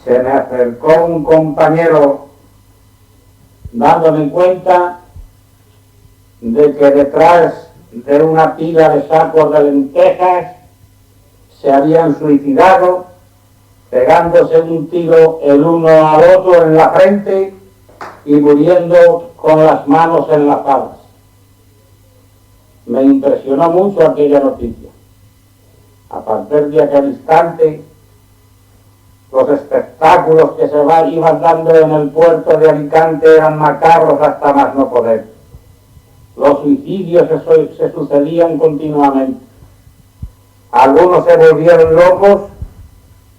se me acercó un compañero dándome cuenta de que detrás de una pila de sacos de lentejas se habían suicidado, pegándose un tiro el uno al otro en la frente y muriendo con las manos enlazadas. Me impresionó mucho aquella noticia. A partir de aquel instante, los espectáculos que se iban dando en el puerto de Alicante eran macabros hasta más no poder. Los suicidios se sucedían continuamente. Algunos se volvieron locos,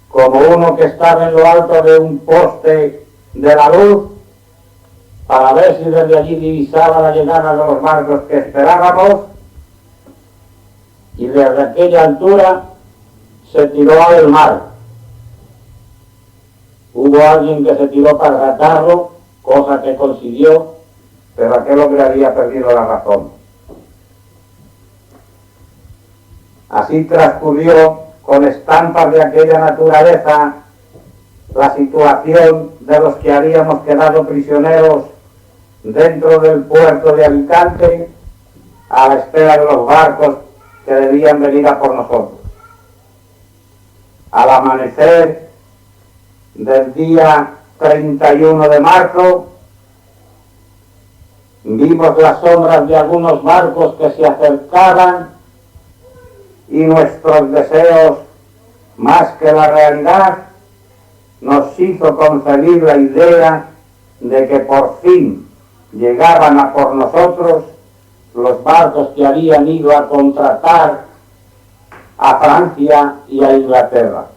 como uno que estaba en lo alto de un poste de la luz, para ver si desde allí divisaba la llegada de los barcos que esperábamos, y desde aquella altura se tiró al mar. Hubo alguien que se tiró para rescatarlo, cosa que consiguió, pero aquel hombre había perdido la razón. Así transcurrió con estampas de aquella naturaleza la situación de los que habíamos quedado prisioneros dentro del puerto de Alicante a la espera de los barcos que debían venir a por nosotros. Al amanecer del día 31 de marzo, vimos las sombras de algunos barcos que se acercaban y nuestros deseos, más que la realidad, nos hizo concebir la idea de que por fin llegaban a por nosotros los barcos que habían ido a contratar a Francia y a Inglaterra.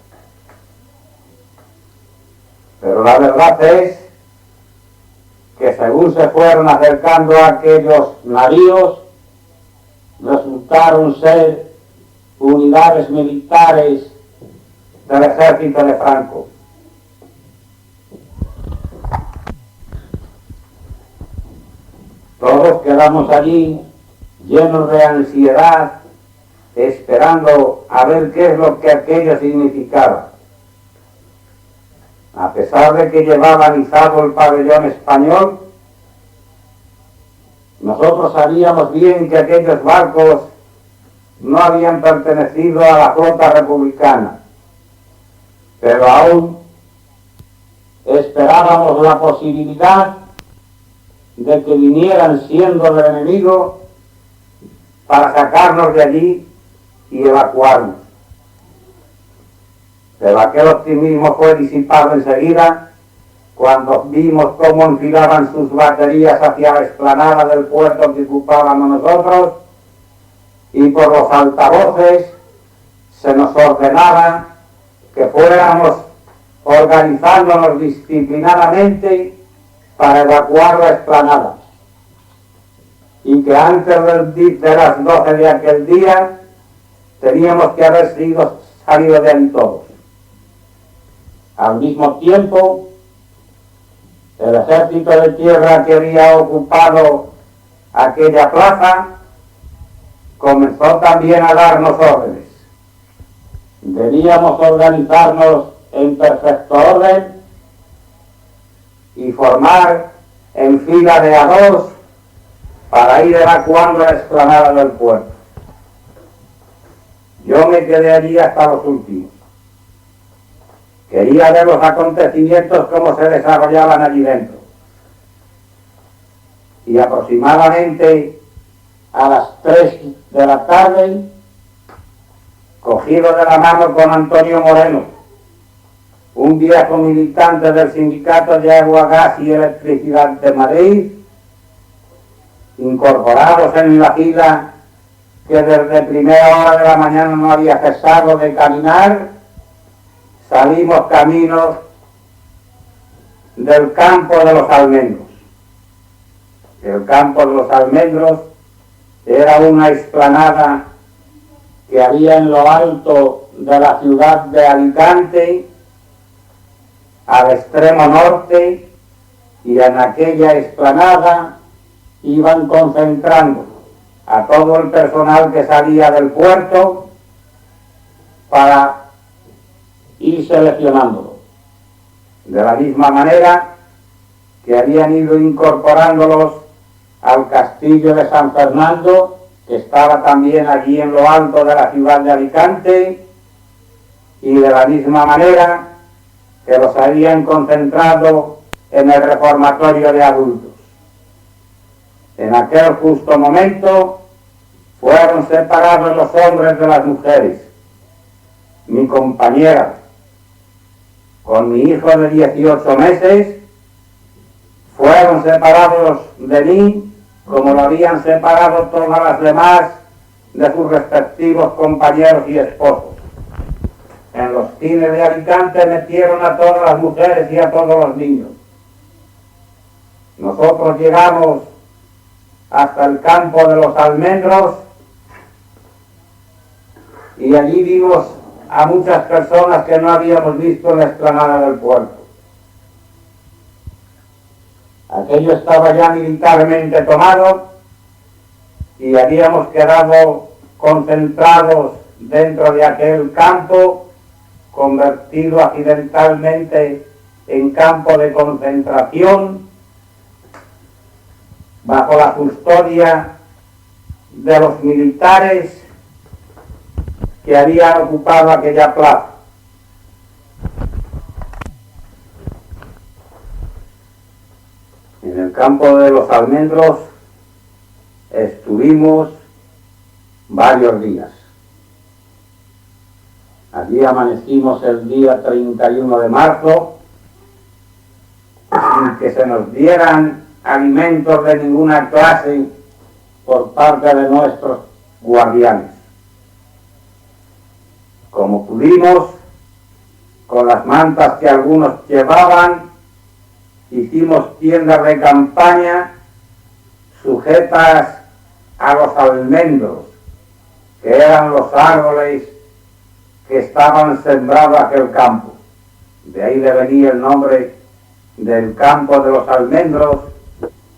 Pero la verdad es que según se fueron acercando a aquellos navíos, resultaron ser unidades militares del ejército de Franco. Todos quedamos allí llenos de ansiedad, esperando a ver qué es lo que aquello significaba. A pesar de que llevaban izado el pabellón español, nosotros sabíamos bien que aquellos barcos no habían pertenecido a la flota republicana, pero aún esperábamos la posibilidad de que vinieran siendo del enemigo para sacarnos de allí y evacuarnos. Pero aquel optimismo fue disipado enseguida cuando vimos cómo enfilaban sus baterías hacia la explanada del puerto que ocupábamos nosotros, y por los altavoces se nos ordenaba que fuéramos organizándonos disciplinadamente para evacuar la explanada, y que antes de las 12 de aquel día teníamos que haber salido de ahí todos. Al mismo tiempo, el ejército de tierra que había ocupado aquella plaza comenzó también a darnos órdenes. Debíamos organizarnos en perfecto orden y formar en fila de a dos para ir evacuando la explanada del puerto. Yo me quedé allí hasta los últimos. Quería ver los acontecimientos cómo se desarrollaban allí dentro. Y aproximadamente a las 3 de la tarde, cogido de la mano con Antonio Moreno, un viejo militante del Sindicato de Agua, Gas y Electricidad de Madrid, incorporados en la fila que desde primera hora de la mañana no había cesado de caminar, salimos caminos del campo de los almendros. El campo de los almendros era una explanada que había en lo alto de la ciudad de Alicante, al extremo norte, y en aquella explanada iban concentrando a todo el personal que salía del puerto para ir seleccionándolo. de la misma manera que habían ido incorporándolos al castillo de San Fernando, que estaba también allí en lo alto de la ciudad de Alicante, y de la misma manera que los habían concentrado en el reformatorio de adultos. En aquel justo momento fueron separados los hombres de las mujeres. Mi compañera, con mi hijo de 18 meses, fueron separados de mí como lo habían separado todas las demás de sus respectivos compañeros y esposos. En los cines de Alicante metieron a todas las mujeres y a todos los niños. Nosotros llegamos hasta el campo de los almendros y allí vimos a muchas personas que no habíamos visto en la explanada del puerto. Aquello estaba ya militarmente tomado y habíamos quedado concentrados dentro de aquel campo, convertido accidentalmente en campo de concentración, bajo la custodia de los militares que habían ocupado aquella plaza. En el campo de los almendros estuvimos varios días. Allí amanecimos el día 31 de marzo, sin que se nos dieran alimentos de ninguna clase por parte de nuestros guardianes. Como pudimos, con las mantas que algunos llevaban, hicimos tiendas de campaña sujetas a los almendros, que eran los árboles que estaban sembrados aquel campo. De ahí le venía el nombre del campo de los almendros,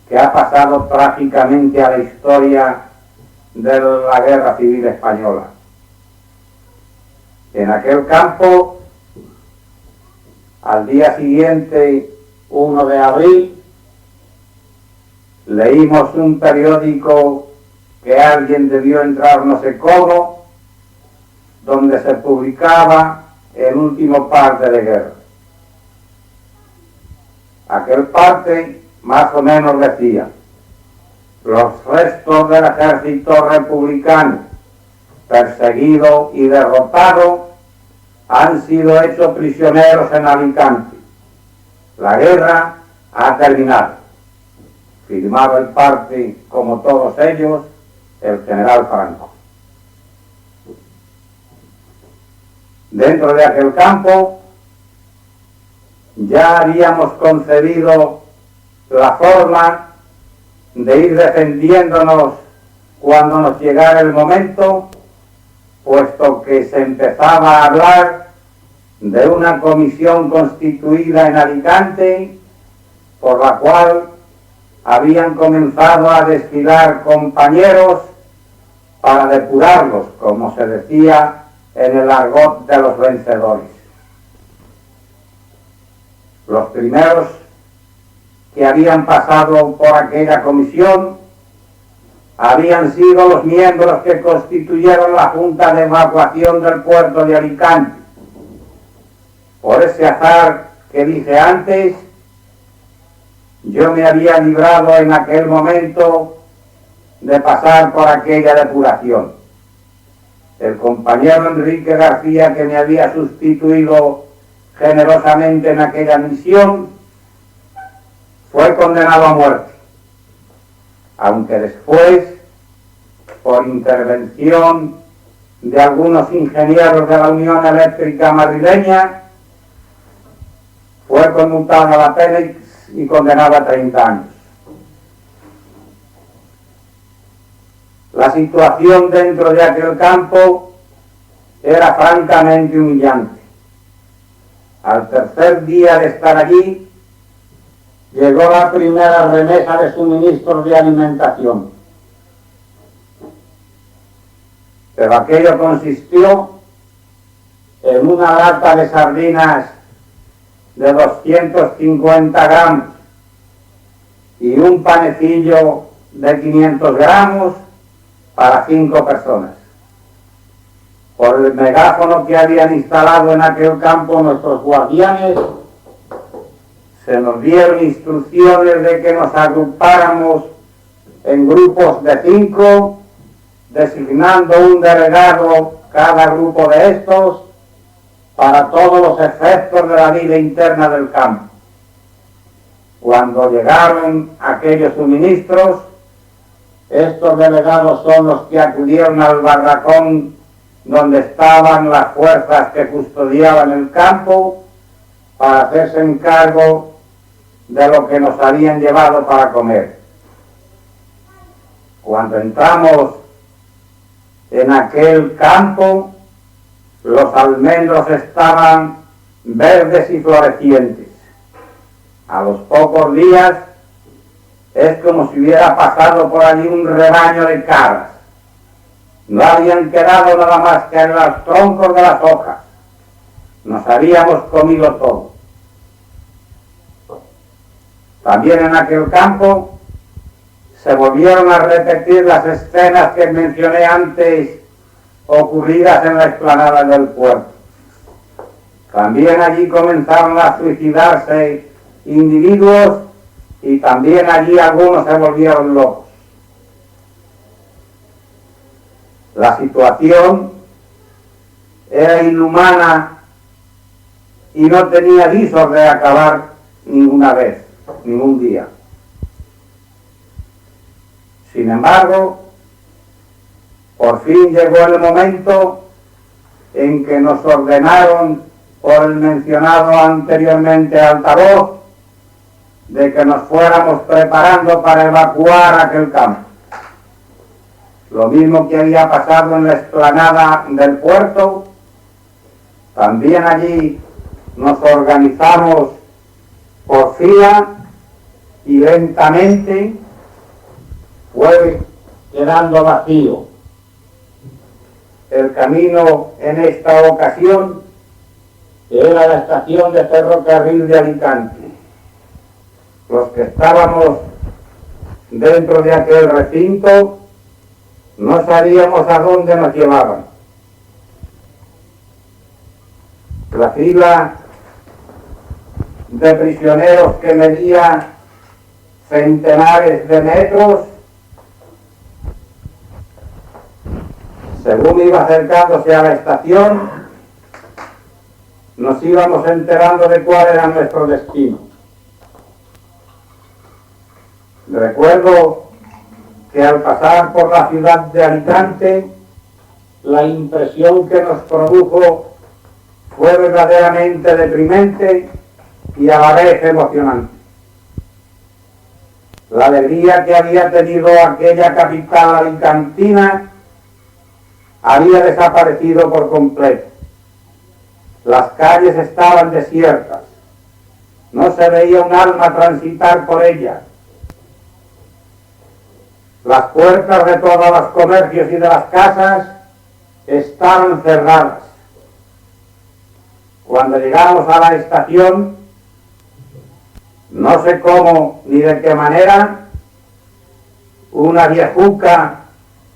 que ha pasado trágicamente a la historia de la Guerra Civil Española. En aquel campo, al día siguiente, 1 de abril, leímos un periódico que alguien debió entrar no sé cómo, donde se publicaba el último parte de guerra. Aquel parte más o menos decía: los restos del ejército republicano, perseguido y derrotado, han sido hechos prisioneros en Alicante. La guerra ha terminado. Firmaba el parte, como todos ellos, el general Franco. Dentro de aquel campo ya habíamos concebido la forma de ir defendiéndonos cuando nos llegara el momento, puesto que se empezaba a hablar de una comisión constituida en Alicante, por la cual habían comenzado a desfilar compañeros para depurarlos, como se decía en el argot de los vencedores. Los primeros que habían pasado por aquella comisión habían sido los miembros que constituyeron la Junta de Evacuación del puerto de Alicante. Por ese azar que dije antes, yo me había librado en aquel momento de pasar por aquella depuración. El compañero Enrique García, que me había sustituido generosamente en aquella misión, fue condenado a muerte, aunque después, por intervención de algunos ingenieros de la Unión Eléctrica madrileña, fue conmutado a la pena y condenado a 30 años. La situación dentro de aquel campo era francamente humillante. Al tercer día de estar allí, llegó la primera remesa de suministros de alimentación. Pero aquello consistió en una lata de sardinas de 250 gramos y un panecillo de 500 gramos para 5 personas. Por el megáfono que habían instalado en aquel campo nuestros guardianes, se nos dieron instrucciones de que nos agrupáramos en grupos de 5, designando un delegado cada grupo de estos para todos los efectos de la vida interna del campo. Cuando llegaron aquellos suministros, estos delegados son los que acudieron al barracón donde estaban las fuerzas que custodiaban el campo para hacerse encargo de lo que nos habían llevado para comer. Cuando entramos en aquel campo, los almendros estaban verdes y florecientes. A los pocos días es como si hubiera pasado por allí un rebaño de cabras. No habían quedado nada más que en los troncos de las hojas. Nos habíamos comido todo. También en aquel campo se volvieron a repetir las escenas que mencioné antes, ocurridas en la explanada del puerto. También allí comenzaron a suicidarse individuos y también allí algunos se volvieron locos. La situación era inhumana y no tenía visos de acabar ninguna vez, ningún día. Sin embargo, por fin llegó el momento en que nos ordenaron por el mencionado anteriormente altavoz de que nos fuéramos preparando para evacuar aquel campo. Lo mismo que había pasado en la explanada del puerto, también allí nos organizamos por fila y lentamente fue quedando vacío. El camino en esta ocasión era la estación de ferrocarril de Alicante. Los que estábamos dentro de aquel recinto no sabíamos a dónde nos llevaban. La fila de prisioneros que medía centenares de metros, según iba acercándose a la estación, nos íbamos enterando de cuál era nuestro destino. Recuerdo que al pasar por la ciudad de Alicante, la impresión que nos produjo fue verdaderamente deprimente y a la vez emocionante. La alegría que había tenido aquella capital alicantina había desaparecido por completo. Las calles estaban desiertas, no se veía un alma transitar por ellas. Las puertas de todos los comercios y de las casas estaban cerradas. Cuando llegamos a la estación, no sé cómo ni de qué manera, una viejuca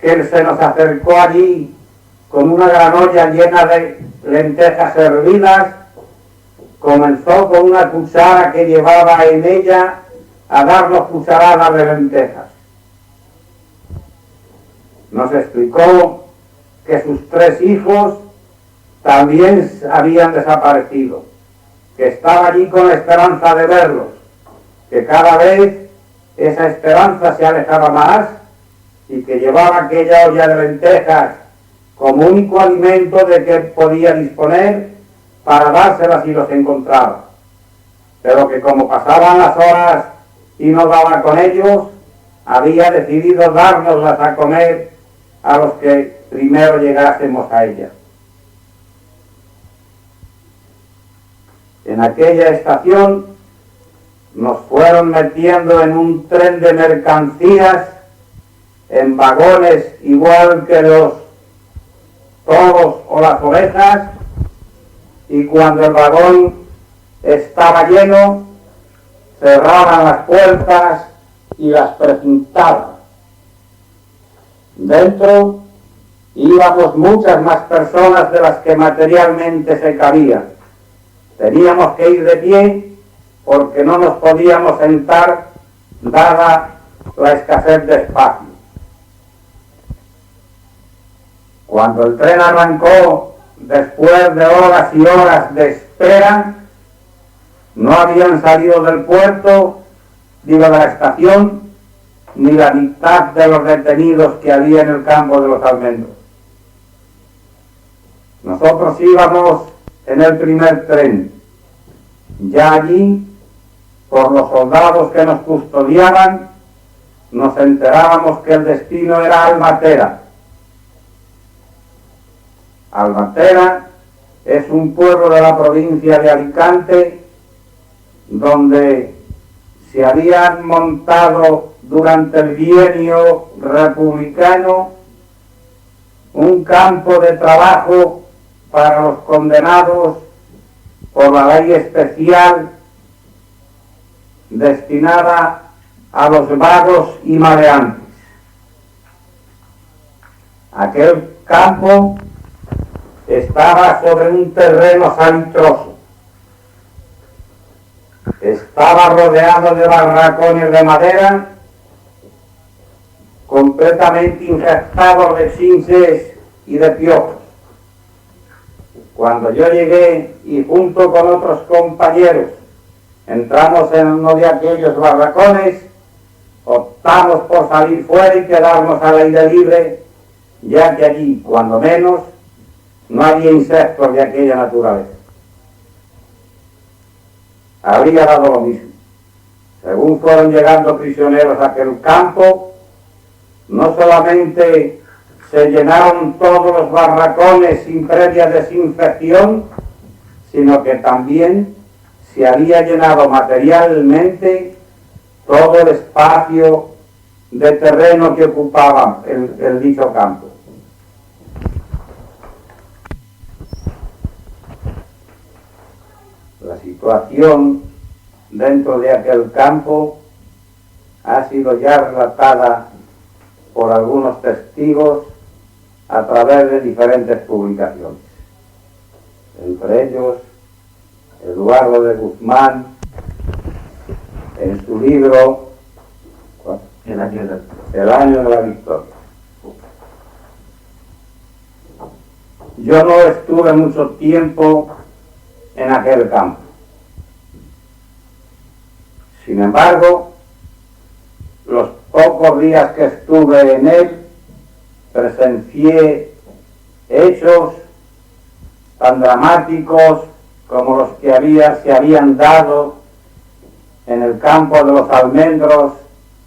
que se nos acercó allí con una gran olla llena de lentejas hervidas, comenzó con una cuchara que llevaba en ella a darnos cucharadas de lentejas. Nos explicó que sus 3 hijos también habían desaparecido, que estaba allí con la esperanza de verlos, que cada vez esa esperanza se alejaba más y que llevaba aquella olla de lentejas como único alimento de que podía disponer para dárselas si los encontraba, pero que como pasaban las horas y no daba con ellos, había decidido dárnoslas a comer a los que primero llegásemos a ella. En aquella estación nos fueron metiendo en un tren de mercancías, en vagones igual que los toros o las ovejas, y cuando el vagón estaba lleno, cerraban las puertas y las precintaban. Dentro íbamos muchas más personas de las que materialmente se cabían. Teníamos que ir de pie porque no nos podíamos sentar dada la escasez de espacio. Cuando el tren arrancó, después de horas y horas de espera, no habían salido del puerto, ni de la estación, ni la mitad de los detenidos que había en el campo de los almendros. Nosotros íbamos en el primer tren. Ya allí, por los soldados que nos custodiaban, nos enterábamos que el destino era Almatera. Almatera es un pueblo de la provincia de Alicante donde se habían montado durante el bienio republicano un campo de trabajo para los condenados por la ley especial destinada a los vagos y maleantes. Aquel campo estaba sobre un terreno salitroso. Estaba rodeado de barracones de madera, completamente infectados de chinches y de piojos. Cuando yo llegué y junto con otros compañeros entramos en uno de aquellos barracones, optamos por salir fuera y quedarnos al aire libre, ya que allí, cuando menos, no había insectos de aquella naturaleza. Habría dado lo mismo. Según fueron llegando prisioneros a aquel campo, no solamente se llenaron todos los barracones sin previa desinfección, sino que también se había llenado materialmente todo el espacio de terreno que ocupaba el dicho campo. La situación dentro de aquel campo ha sido ya relatada por algunos testigos a través de diferentes publicaciones. Entre ellos, Eduardo de Guzmán, en su libro El año de la victoria. Yo no estuve mucho tiempo en aquel campo. Sin embargo, los pocos días que estuve en él, presencié hechos tan dramáticos como los que se habían dado en el campo de los almendros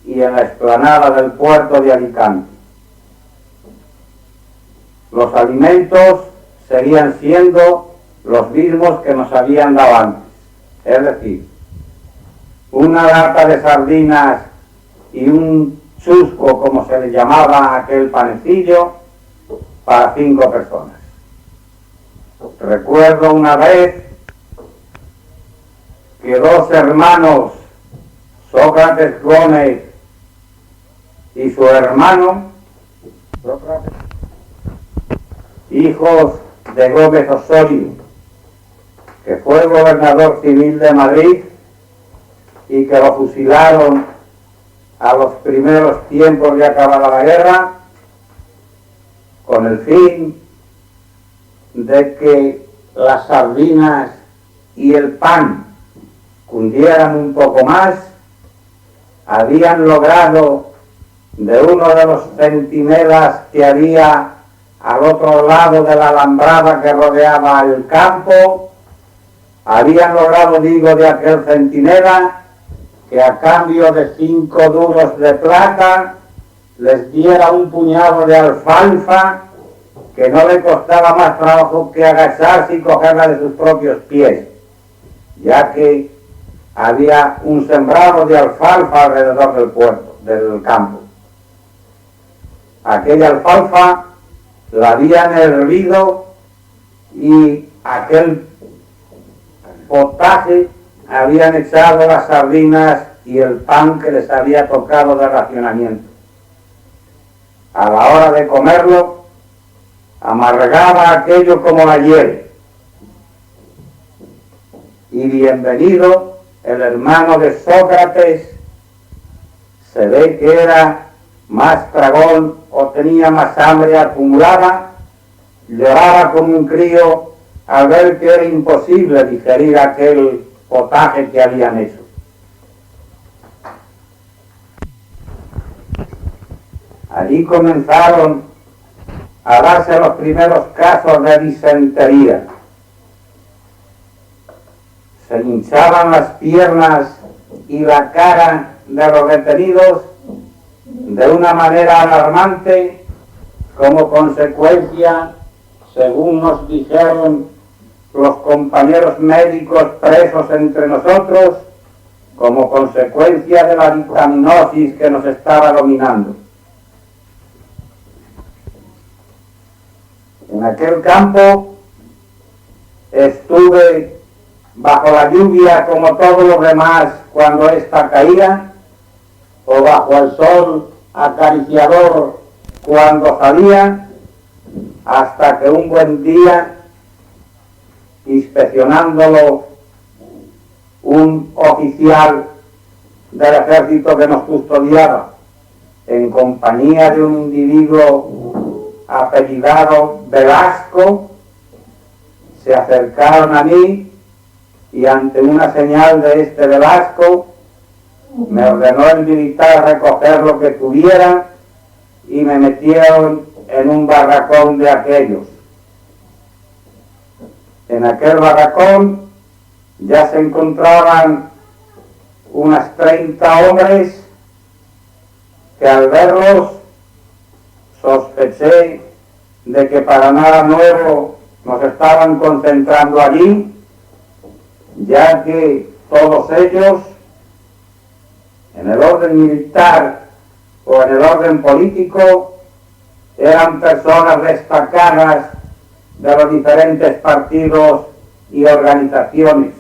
y en la explanada del puerto de Alicante. Los alimentos seguían siendo los mismos que nos habían dado antes, es decir, una lata de sardinas y un chusco, como se le llamaba a aquel panecillo, para 5 personas. Recuerdo una vez que 2 hermanos, Sócrates Gómez y su hermano, hijos de Gómez Osorio, que fue gobernador civil de Madrid y que lo fusilaron a los primeros tiempos de acabada la guerra, con el fin de que las sardinas y el pan cundieran un poco más, habían logrado de uno de los centinelas que había al otro lado de la alambrada que rodeaba el campo, habían logrado, digo, de aquel centinela, que a cambio de 5 duros de plata les diera un puñado de alfalfa que no le costaba más trabajo que agacharse y cogerla de sus propios pies, ya que había un sembrado de alfalfa alrededor del puerto, del campo. Aquella alfalfa la habían hervido y aquel potaje habían echado las sardinas y el pan que les había tocado de racionamiento. A la hora de comerlo, amargaba aquello como la hiel. Y bienvenido el hermano de Sócrates, se ve que era más tragón o tenía más hambre acumulada, lloraba como un crío al ver que era imposible digerir aquel potaje que habían hecho. Allí comenzaron a darse los primeros casos de disentería. Se hinchaban las piernas y la cara de los detenidos de una manera alarmante como consecuencia, según nos dijeron los compañeros médicos presos entre nosotros, como consecuencia de la vitaminosis que nos estaba dominando. En aquel campo estuve bajo la lluvia como todos los demás cuando ésta caía, o bajo el sol acariciador cuando salía, hasta que un buen día, inspeccionándolo un oficial del ejército que nos custodiaba, en compañía de un individuo apellidado Velasco, se acercaron a mí y ante una señal de este Velasco me ordenó el militar recoger lo que tuviera y me metieron en un barracón de aquellos. En aquel barracón ya se encontraban unas 30 hombres que al verlos sospeché de que para nada nuevo nos estaban concentrando allí, ya que todos ellos, en el orden militar o en el orden político, eran personas destacadas de los diferentes partidos y organizaciones.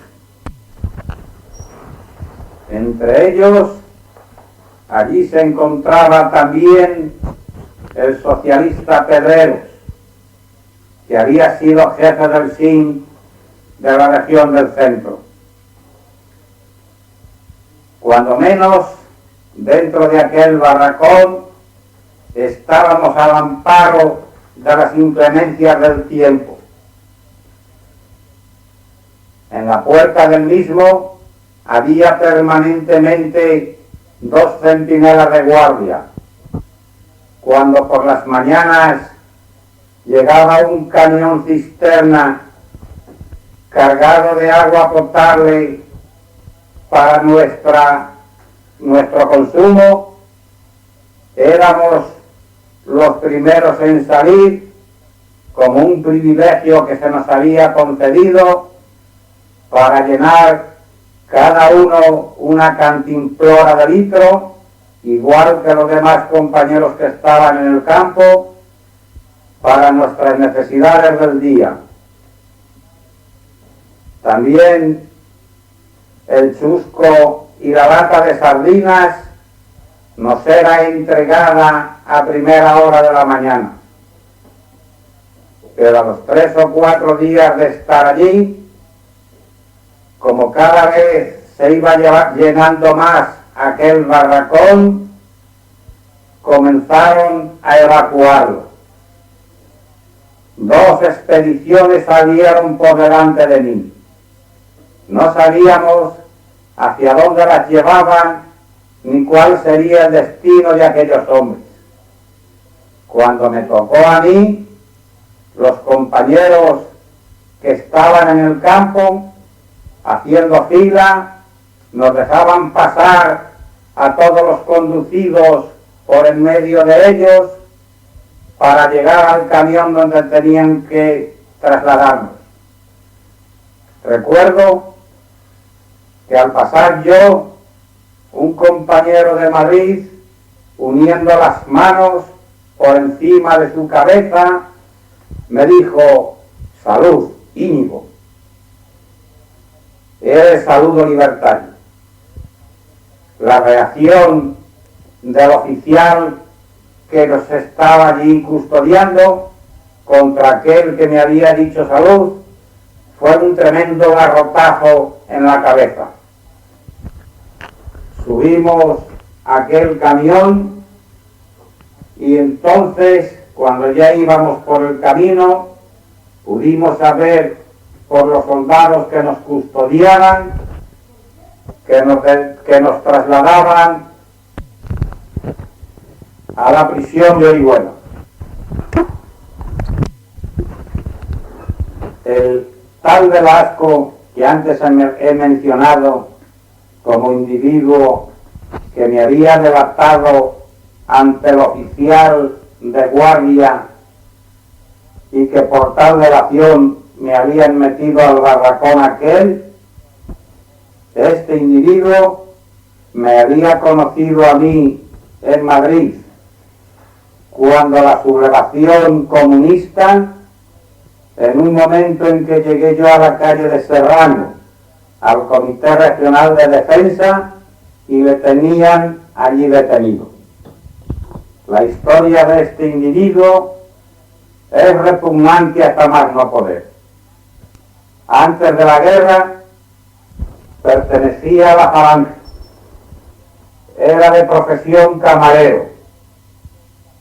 Entre ellos, allí se encontraba también el socialista Pedreros, que había sido jefe del SIN de la región del centro. Cuando menos, dentro de aquel barracón, estábamos al amparo de las inclemencias del tiempo. En la puerta del mismo había permanentemente 2 centinelas de guardia. Cuando por las mañanas llegaba un camión cisterna cargado de agua potable para nuestro consumo, éramos los primeros en salir, como un privilegio que se nos había concedido, para llenar cada uno una cantimplora de litro, igual que los demás compañeros que estaban en el campo, para nuestras necesidades del día. También el chusco y la lata de sardinas nos era entregada a primera hora de la mañana. Pero a los 3 o 4 días de estar allí, como cada vez se iba llenando más aquel barracón, comenzaron a evacuarlo. 2 expediciones salieron por delante de mí. No sabíamos hacia dónde las llevaban ni cuál sería el destino de aquellos hombres. Cuando me tocó a mí, los compañeros que estaban en el campo, haciendo fila, nos dejaban pasar a todos los conducidos por en medio de ellos para llegar al camión donde tenían que trasladarnos. Recuerdo que al pasar yo, un compañero de Madrid, uniendo las manos por encima de su cabeza, me dijo: salud, Íñigo. era el saludo libertario. La reacción del oficial que nos estaba allí custodiando contra aquel que me había dicho salud fue un tremendo garrotazo en la cabeza. Subimos aquel camión y entonces, cuando ya íbamos por el camino, pudimos saber por los soldados que nos custodiaban que nos trasladaban a la prisión de Orihuela. El tal Velasco que antes he mencionado como individuo que me había delatado ante el oficial de guardia y que por tal delación me habían metido al barracón aquel, este individuo me había conocido a mí en Madrid cuando la sublevación comunista, en un momento en que llegué yo a la calle de Serrano, al Comité Regional de Defensa, y le tenían allí detenido. La historia de este individuo es repugnante hasta más no poder. Antes de la guerra pertenecía a la Falange, era de profesión camarero,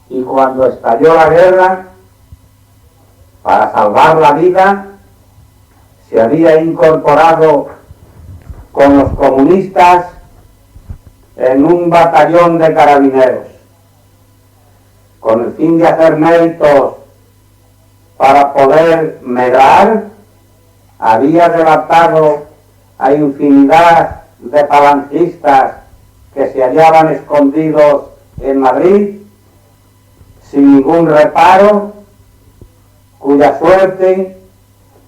y cuando estalló la guerra, para salvar la vida, se había incorporado con los comunistas en un batallón de carabineros, con el fin de hacer méritos para poder medrar. Había delatado a infinidad de falangistas que se hallaban escondidos en Madrid sin ningún reparo, cuya suerte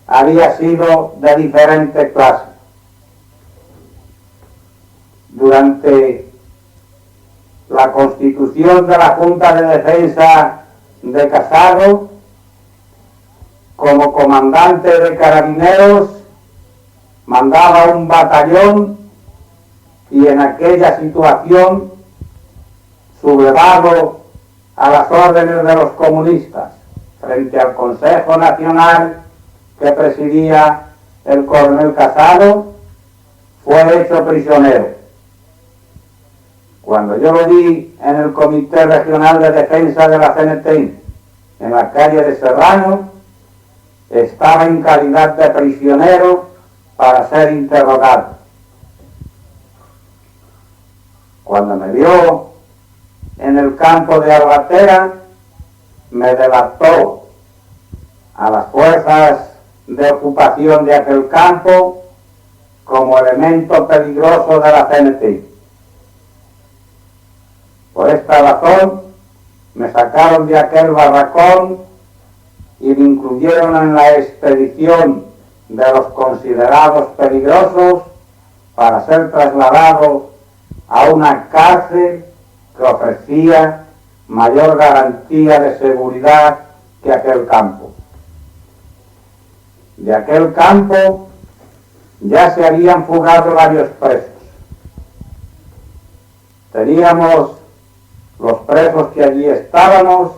había sido de diferente clase. Durante la constitución de la Junta de Defensa de Casado, como comandante de carabineros, mandaba un batallón y en aquella situación, sublevado a las órdenes de los comunistas, frente al Consejo Nacional que presidía el coronel Casado, fue hecho prisionero. Cuando yo lo vi en el Comité Regional de Defensa de la CNT, en la calle de Serrano, estaba en calidad de prisionero para ser interrogado. Cuando me vio en el campo de Albatera, me delató a las fuerzas de ocupación de aquel campo como elemento peligroso de la CNT. Por esta razón, me sacaron de aquel barracón y me incluyeron en la expedición de los considerados peligrosos para ser trasladado a una cárcel que ofrecía mayor garantía de seguridad que aquel campo. De aquel campo ya se habían fugado varios presos. Teníamos los presos que allí estábamos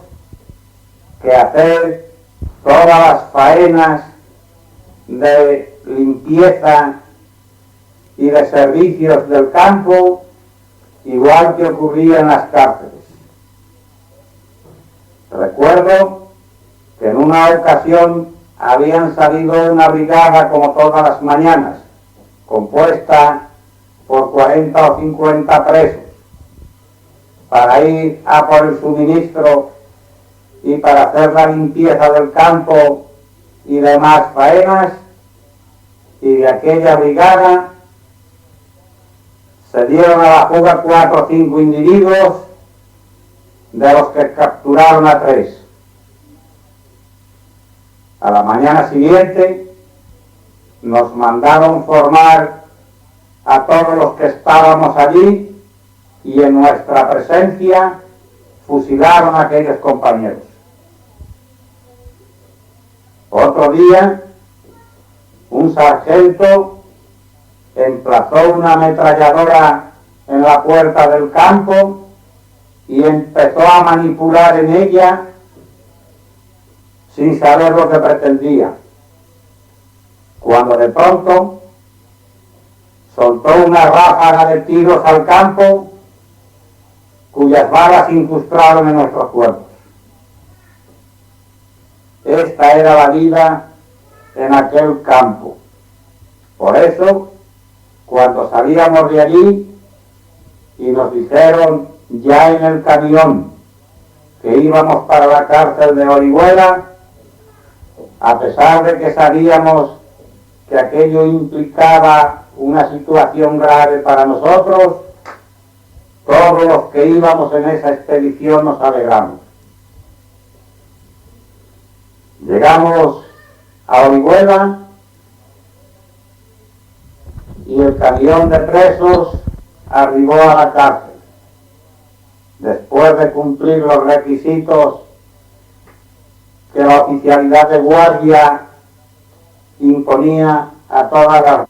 que hacer todas las faenas de limpieza y de servicios del campo, igual que ocurría en las cárceles. Recuerdo que en una ocasión habían salido una brigada como todas las mañanas, compuesta por 40 o 50 presos, para ir a por el suministro y para hacer la limpieza del campo y demás faenas, y de aquella brigada se dieron a la fuga 4 o 5 individuos, de los que capturaron a 3. A la mañana siguiente nos mandaron formar a todos los que estábamos allí y en nuestra presencia fusilaron a aquellos compañeros. Otro día, un sargento emplazó una ametralladora en la puerta del campo y empezó a manipular en ella sin saber lo que pretendía, cuando de pronto soltó una ráfaga de tiros al campo cuyas balas incrustaron en nuestros cuerpos. Esta era la vida en aquel campo. Por eso, cuando salíamos de allí y nos dijeron ya en el camión que íbamos para la cárcel de Orihuela, a pesar de que sabíamos que aquello implicaba una situación grave para nosotros, todos los que íbamos en esa expedición nos alegramos. Llegamos a Orihuela y el camión de presos arribó a la cárcel, después de cumplir los requisitos que la oficialidad de guardia imponía a todas las